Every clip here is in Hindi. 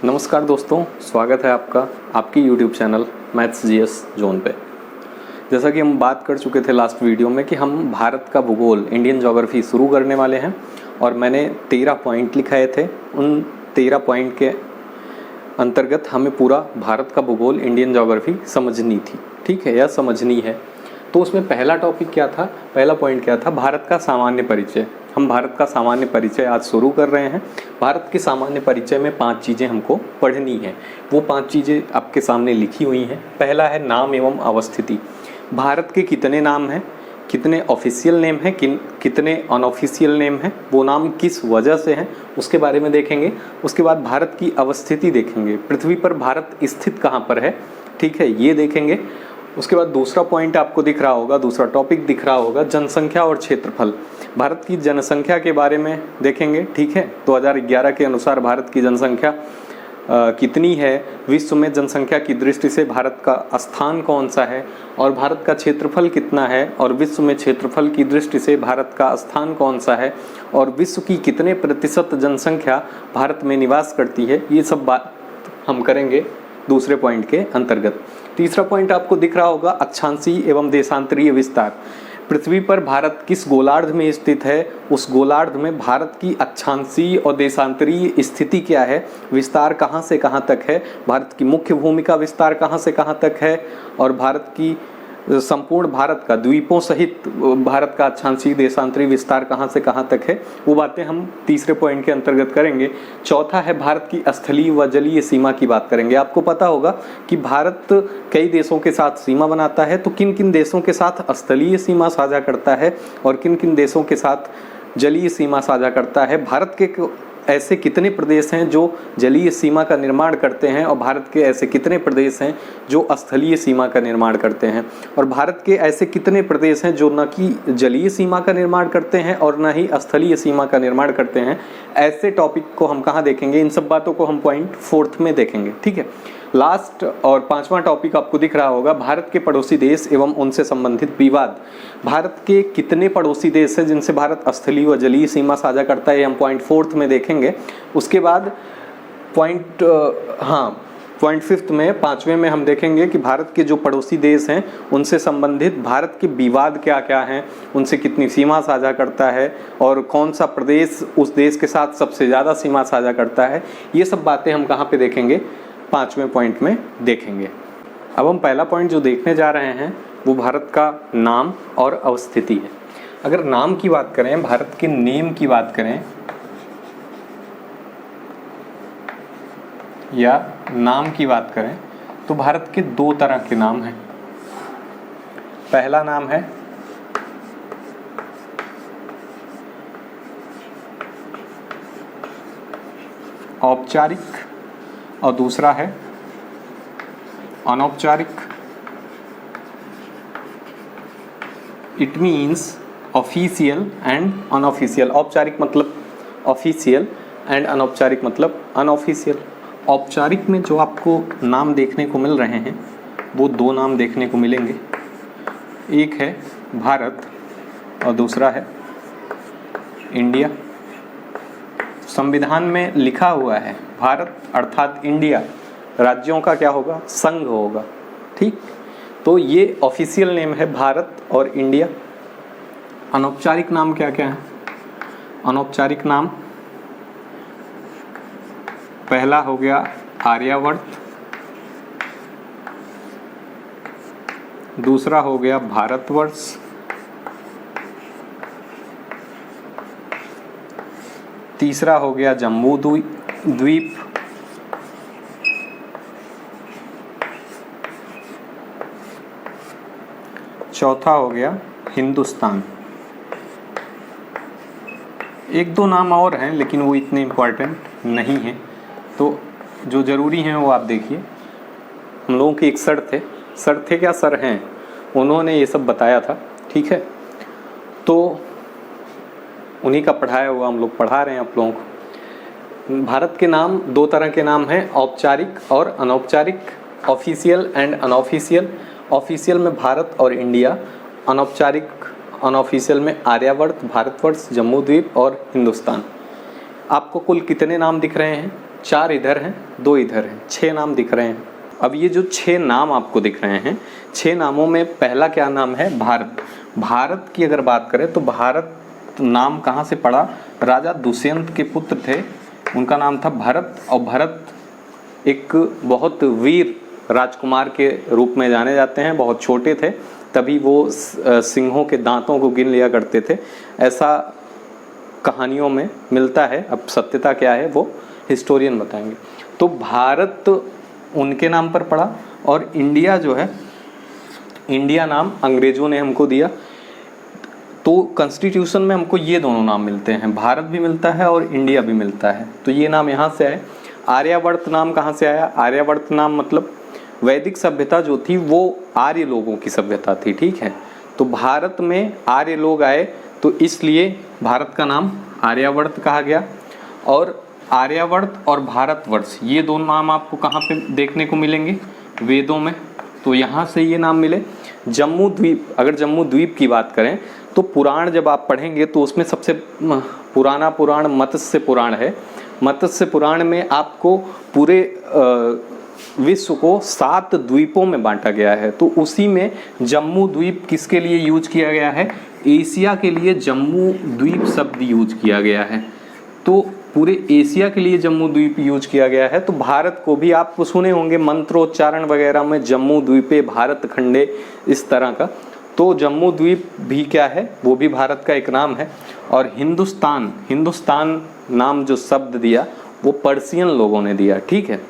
नमस्कार दोस्तों, स्वागत है आपका आपकी YouTube channel maths GS zone पे। जैसा कि हम बात कर चुके थे लास्ट वीडियो में कि हम भारत का भूगोल इंडियन ज्योग्राफी शुरू करने वाले हैं और मैंने 13 पॉइंट लिखाए थे। उन 13 पॉइंट के अंतर्गत हमें पूरा भारत का भूगोल इंडियन ज्योग्राफी समझनी थी, ठीक है, या समझनी है। तो उसमें पहला टॉपिक क्या था, पहला पॉइंट क्या था, भारत का सामान्य परिचय। हम भारत का सामान्य परिचय आज शुरू कर रहे हैं। भारत के सामान्य परिचय में 5 चीज़ें हमको पढ़नी है। वो 5 चीज़ें आपके सामने लिखी हुई हैं। पहला है नाम एवं अवस्थिति। भारत के कितने नाम हैं, कितने ऑफिशियल नेम हैं, कितने अनऑफिशियल नेम हैं, वो नाम किस वजह से हैं, उसके बारे में देखेंगे। उसके बाद भारत की अवस्थिति देखेंगे, पृथ्वी पर भारत स्थित कहाँ पर है, ठीक है, ये देखेंगे। उसके बाद दूसरा पॉइंट आपको दिख रहा होगा, दूसरा टॉपिक दिख रहा होगा, जनसंख्या और क्षेत्रफल। भारत की जनसंख्या के बारे में देखेंगे, ठीक है। 2011 के अनुसार भारत की जनसंख्या कितनी है, विश्व में जनसंख्या की दृष्टि से भारत का स्थान कौन सा है, और भारत का क्षेत्रफल कितना है, और विश्व में क्षेत्रफल की दृष्टि से भारत का स्थान कौन सा है, और विश्व की कितने प्रतिशत जनसंख्या भारत में निवास करती है, ये सब बात हम करेंगे दूसरे पॉइंट के अंतर्गत। तीसरा पॉइंट आपको दिख रहा होगा, अक्षांशीय एवं देशांतरीय विस्तार। पृथ्वी पर भारत किस गोलार्ध में स्थित है, उस गोलार्ध में भारत की अक्षांशीय और देशांतरीय स्थिति क्या है, विस्तार कहाँ से कहाँ तक है, भारत की मुख्य भूमि का विस्तार कहाँ से कहाँ तक है, और भारत की संपूर्ण भारत का द्वीपों सहित भारत का अक्षांशीय देशांतरीय विस्तार कहाँ से कहाँ तक है, वो बातें हम तीसरे पॉइंट के अंतर्गत करेंगे। चौथा है भारत की स्थलीय व जलीय सीमा की बात करेंगे। आपको पता होगा कि भारत कई देशों के साथ सीमा बनाता है, तो किन किन देशों के साथ स्थलीय सीमा साझा करता है और किन किन देशों के साथ जलीय सीमा साझा करता है। भारत के ऐसे कितने प्रदेश हैं जो जलीय सीमा का निर्माण करते हैं, और भारत के ऐसे कितने प्रदेश हैं जो स्थलीय सीमा का निर्माण करते हैं, और भारत के ऐसे कितने प्रदेश हैं जो न कि जलीय सीमा का निर्माण करते हैं और न ही स्थलीय सीमा का निर्माण करते हैं। ऐसे टॉपिक को हम कहाँ देखेंगे, इन सब बातों को हम पॉइंट 4 में देखेंगे, ठीक है। लास्ट और 5वां टॉपिक आपको दिख रहा होगा, भारत के पड़ोसी देश एवं उनसे संबंधित विवाद। भारत के कितने पड़ोसी देश हैं जिनसे भारत स्थलीय व जलीय सीमा साझा करता है, हम पॉइंट 4 में देखेंगे। उसके बाद पॉइंट 5 में 5वें में हम देखेंगे कि भारत के जो पड़ोसी देश हैं उनसे संबंधित भारत के विवाद क्या क्या हैं, उनसे कितनी सीमा साझा करता है, और कौन सा प्रदेश उस देश के साथ सबसे ज़्यादा सीमा साझा करता है। ये सब बातें हम कहाँ पे देखेंगे, 5वें पॉइंट में देखेंगे। अब हम पहला पॉइंट जो देखने जा रहे हैं वो भारत का नाम और अवस्थिति है। अगर नाम की बात करें, भारत के नेम की बात करें या नाम की बात करें, तो भारत के 2 तरह के नाम हैं। पहला नाम है औपचारिक और दूसरा है अनौपचारिक। It means official and unofficial. औपचारिक मतलब ऑफिशियल एंड अनौपचारिक मतलब अनऑफिशियल। औपचारिक में जो आपको नाम देखने को मिल रहे हैं वो 2 नाम देखने को मिलेंगे, एक है भारत और दूसरा है इंडिया। संविधान में लिखा हुआ है भारत अर्थात इंडिया, राज्यों का क्या होगा, संघ होगा, ठीक। तो ये ऑफिशियल नेम है भारत और इंडिया। अनौपचारिक नाम क्या क्या है, अनौपचारिक नाम पहला हो गया आर्यावर्त, दूसरा हो गया भारतवर्ष, तीसरा हो गया जम्बू द्वीप, चौथा हो गया हिंदुस्तान। 1-2 नाम और हैं लेकिन वो इतने इम्पोर्टेंट नहीं हैं, तो जो ज़रूरी हैं वो आप देखिए। हम लोगों की एक सर थे क्या सर हैं, उन्होंने ये सब बताया था, ठीक है। तो उन्हीं का पढ़ाया हुआ हम लोग पढ़ा रहे हैं आप लोगों को। भारत के नाम 2 तरह के नाम हैं, औपचारिक और अनौपचारिक, ऑफिशियल एंड अनऑफिशियल। ऑफिशियल में भारत और इंडिया, अनौपचारिक अनऑफिशियल में आर्यावर्त, भारतवर्ष, जम्बू द्वीप और हिंदुस्तान। आपको कुल कितने नाम दिख रहे हैं, 4 इधर हैं, 2 इधर हैं, 6 नाम दिख रहे हैं। अब ये जो 6 नाम आपको दिख रहे हैं, 6 नामों में पहला क्या नाम है? भारत। भारत की अगर बात करें तो भारत नाम कहाँ से पड़ा? राजा दुष्यंत के पुत्र थे, उनका नाम था भरत, और भरत एक बहुत वीर राजकुमार के रूप में जाने जाते हैं। बहुत छोटे थे तभी वो सिंहों के दांतों को गिन लिया करते थे, ऐसा कहानियों में मिलता है। अब सत्यता क्या है वो हिस्टोरियन बताएंगे। तो भारत उनके नाम पर पड़ा, और इंडिया जो है, इंडिया नाम अंग्रेजों ने हमको दिया। तो कॉन्स्टिट्यूशन में हमको ये दोनों नाम मिलते हैं, भारत भी मिलता है और इंडिया भी मिलता है। तो ये नाम यहाँ से आए। आर्यावर्त नाम कहाँ से आया? आर्यावर्त नाम मतलब वैदिक सभ्यता जो थी वो आर्य लोगों की सभ्यता थी, ठीक है। तो भारत में आर्य लोग आए तो इसलिए भारत का नाम आर्यावर्त कहा गया। और आर्यावर्त और भारतवर्ष ये दोनों नाम आपको कहाँ पे देखने को मिलेंगे? वेदों में। तो यहाँ से ये नाम मिले। जम्मू द्वीप, अगर जम्मू द्वीप की बात करें तो पुराण जब आप पढ़ेंगे तो उसमें सबसे पुराना पुराण मत्स्य पुराण है। मत्स्य पुराण में आपको पूरे विश्व को 7 द्वीपों में बांटा गया है। तो उसी में जम्मू द्वीप किसके लिए यूज किया गया है? एशिया के लिए जम्मू द्वीप शब्द यूज किया गया है। तो पूरे एशिया के लिए जम्मू द्वीप यूज किया गया है। तो भारत को भी आप सुने होंगे मंत्रोच्चारण वगैरह में, जम्मू द्वीपे भारत खंडे, इस तरह का। तो जम्मू द्वीप भी क्या है? वो भी भारत का एक नाम है। और हिंदुस्तान, हिंदुस्तान नाम जो शब्द दिया वो पर्शियन लोगों ने दिया, ठीक है।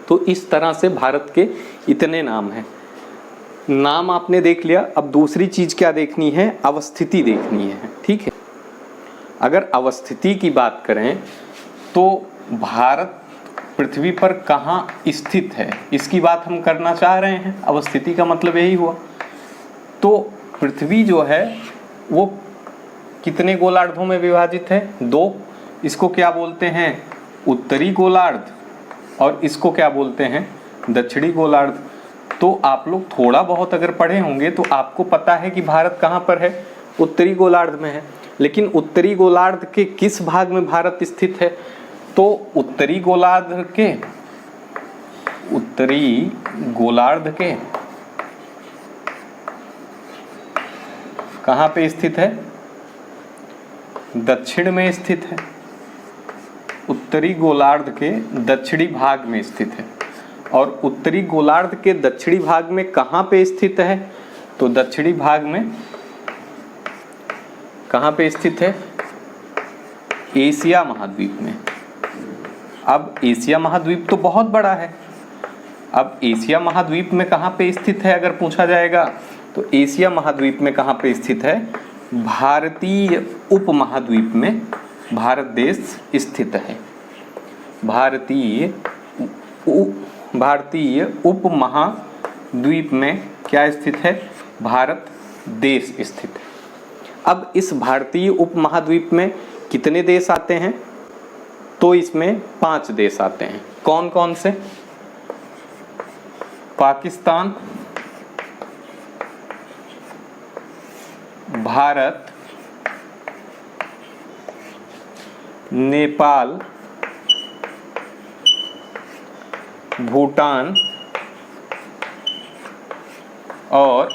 तो इस तरह से भारत के इतने नाम हैं। नाम आपने देख लिया। अब दूसरी चीज क्या देखनी है? अवस्थिति देखनी है, ठीक है। अगर अवस्थिति की बात करें तो भारत पृथ्वी पर कहाँ स्थित है, इसकी बात हम करना चाह रहे हैं। अवस्थिति का मतलब यही हुआ। तो पृथ्वी जो है वो कितने गोलार्धों में विभाजित है? 2। इसको क्या बोलते हैं? उत्तरी गोलार्ध, और इसको क्या बोलते हैं? दक्षिणी गोलार्ध। तो आप लोग थोड़ा बहुत अगर पढ़े होंगे तो आपको पता है कि भारत कहाँ पर है? उत्तरी गोलार्ध में है। लेकिन उत्तरी गोलार्ध के किस भाग में भारत स्थित है? तो उत्तरी गोलार्ध के कहाँ पे स्थित है? दक्षिण में स्थित है। उत्तरी गोलार्ध के दक्षिणी भाग में स्थित है। और उत्तरी गोलार्ध के दक्षिणी भाग में कहाँ पे स्थित है? तो दक्षिणी भाग में कहाँ पे स्थित है? एशिया महाद्वीप में। अब एशिया महाद्वीप तो बहुत बड़ा है। अब एशिया महाद्वीप में कहाँ पे स्थित है अगर पूछा जाएगा तो एशिया महाद्वीप में कहाँ पे स्थित है? भारतीय उपमहाद्वीप में भारत देश स्थित है। भारतीय उपमहाद्वीप में क्या स्थित है? भारत देश स्थित है। अब इस भारतीय उपमहाद्वीप में कितने देश आते हैं? तो इसमें 5 देश आते हैं। कौन कौन से? पाकिस्तान, भारत, नेपाल, भूटान और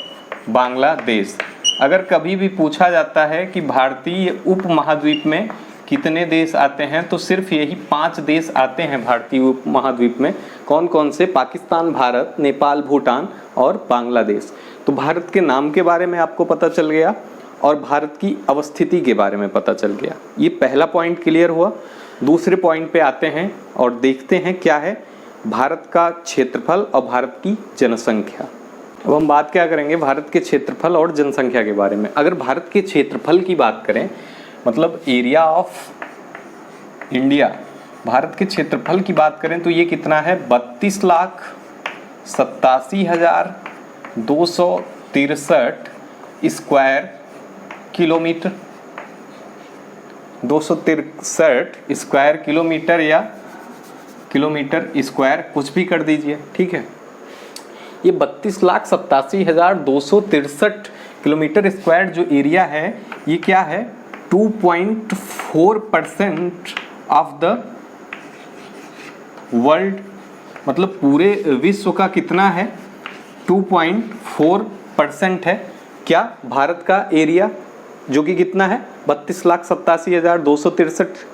बांग्लादेश। अगर कभी भी पूछा जाता है कि भारतीय उपमहाद्वीप में कितने देश आते हैं तो सिर्फ यही 5 देश आते हैं भारतीय उपमहाद्वीप में। कौन कौन से? पाकिस्तान, भारत, नेपाल, भूटान और बांग्लादेश। तो भारत के नाम के बारे में आपको पता चल गया और भारत की अवस्थिति के बारे में पता चल गया। ये पहला पॉइंट क्लियर हुआ। दूसरे पॉइंट पे आते हैं और देखते हैं क्या है भारत का क्षेत्रफल और भारत की जनसंख्या। अब हम बात क्या करेंगे? भारत के क्षेत्रफल और जनसंख्या के बारे में। अगर भारत के क्षेत्रफल की बात करें, मतलब एरिया ऑफ इंडिया, भारत के क्षेत्रफल की बात करें तो ये कितना है? 32,87,263 स्क्वायर किलोमीटर। 263 स्क्वायर किलोमीटर या किलोमीटर स्क्वायर, कुछ भी कर दीजिए, ठीक है। ये 32,87,263 किलोमीटर स्क्वायर जो एरिया है ये क्या है? 2.4% ऑफ द वर्ल्ड मतलब पूरे विश्व का कितना है, 2.4% है क्या भारत का एरिया, जो कि कितना है 32,87,263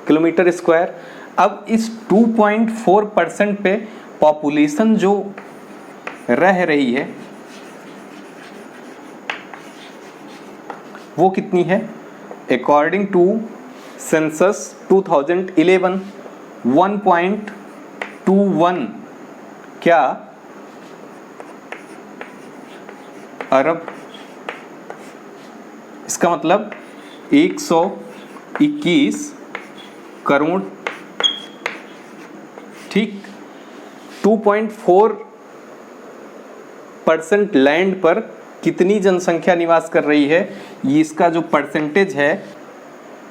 किलोमीटर स्क्वायर। अब इस 2.4% पे पॉपुलेशन जो रह रही है वो कितनी है, अकॉर्डिंग टू सेंसस 2011 1.21 क्या अरब, इसका मतलब 121 करोड़, ठीक। 2.4% लैंड पर कितनी जनसंख्या निवास कर रही है, ये इसका जो परसेंटेज है,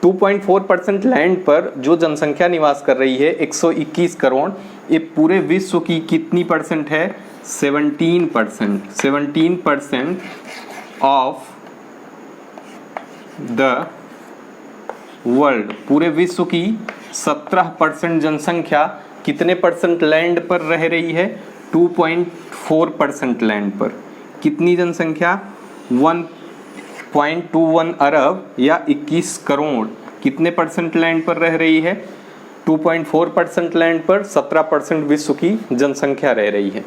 2.4% लैंड पर जो जनसंख्या निवास कर रही है 121 करोड़, ये पूरे विश्व की कितनी परसेंट है, 17% ऑफ द वर्ल्ड। पूरे विश्व की 17% जनसंख्या कितने परसेंट लैंड पर रह रही है, 2.4% लैंड पर। कितनी जनसंख्या, 1.21 अरब या 21 करोड़ कितने परसेंट लैंड पर रह रही है, 2.4% लैंड पर 17% विश्व की जनसंख्या रह रही है।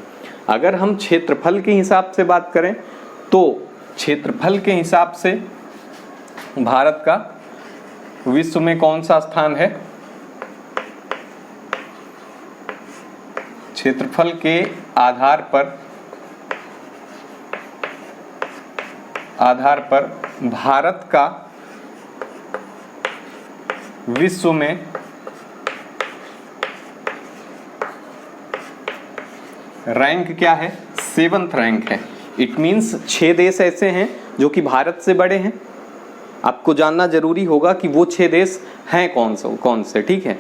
अगर हम क्षेत्रफल के हिसाब से बात करें तो क्षेत्रफल के हिसाब से भारत का विश्व में कौन सा स्थान है, क्षेत्रफल के आधार पर भारत का विश्व में रैंक क्या है, 7th रैंक है। इट मीन्स 6 देश ऐसे हैं जो कि भारत से बड़े हैं। आपको जानना जरूरी होगा कि वो 6 देश हैं कौन से, ठीक है।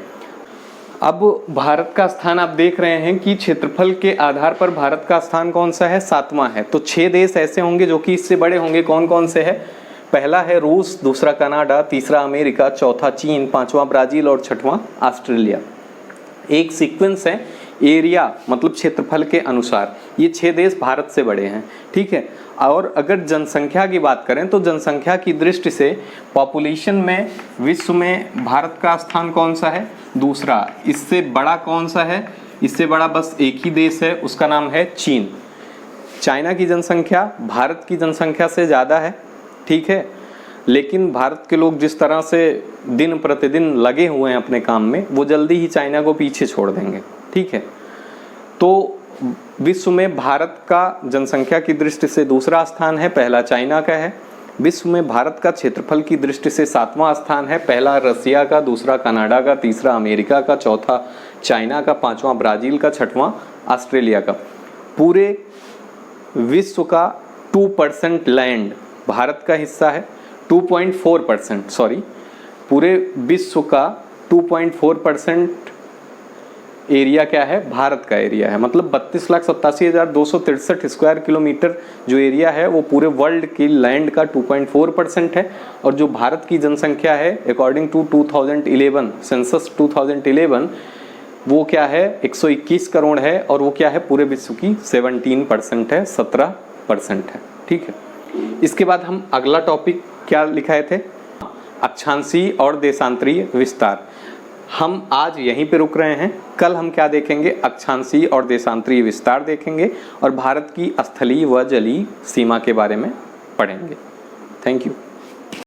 अब भारत का स्थान आप देख रहे हैं कि क्षेत्रफल के आधार पर भारत का स्थान कौन सा है, 7वां है। तो 6 देश ऐसे होंगे जो कि इससे बड़े होंगे, कौन कौन से है, पहला है रूस, दूसरा कनाडा, तीसरा अमेरिका, चौथा चीन, 5वां ब्राजील और 6वां ऑस्ट्रेलिया। एक सीक्वेंस है एरिया मतलब क्षेत्रफल के अनुसार, ये 6 देश भारत से बड़े हैं, ठीक है। और अगर जनसंख्या की बात करें तो जनसंख्या की दृष्टि से पॉपुलेशन में विश्व में भारत का स्थान कौन सा है, दूसरा। इससे बड़ा कौन सा है, इससे बड़ा बस एक ही देश है, उसका नाम है चीन। चाइना की जनसंख्या भारत की जनसंख्या से ज़्यादा है, ठीक है, लेकिन भारत के लोग जिस तरह से दिन प्रतिदिन लगे हुए हैं अपने काम में, वो जल्दी ही चाइना को पीछे छोड़ देंगे, ठीक है। तो विश्व में भारत का जनसंख्या की दृष्टि से दूसरा स्थान है, पहला चाइना का है। विश्व में भारत का क्षेत्रफल की दृष्टि से 7वां स्थान है, पहला रसिया का, दूसरा कनाडा का, तीसरा अमेरिका का, चौथा चाइना का, 5वां ब्राज़ील का, 6वां ऑस्ट्रेलिया का। पूरे विश्व का 2% लैंड भारत का हिस्सा है, 2.4%, सॉरी, पूरे विश्व का 2.4% एरिया क्या है, भारत का एरिया है। मतलब 32,87,263 स्क्वायर किलोमीटर जो एरिया है वो पूरे वर्ल्ड की लैंड का 2.4% है। और जो भारत की जनसंख्या है अकॉर्डिंग टू 2011 सेंसस 2011 वो क्या है, 121 करोड़ है, और वो क्या है, पूरे विश्व की 17% है, 17% है, ठीक है। इसके बाद हम अगला टॉपिक क्या लिखाए थे, अक्षांशीय और देशांतरीय विस्तार। हम आज यहीं पे रुक रहे हैं, कल हम क्या देखेंगे, अक्षांशीय और देशांतरीय विस्तार देखेंगे और भारत की स्थलीय व जलीय सीमा के बारे में पढ़ेंगे। Thank you.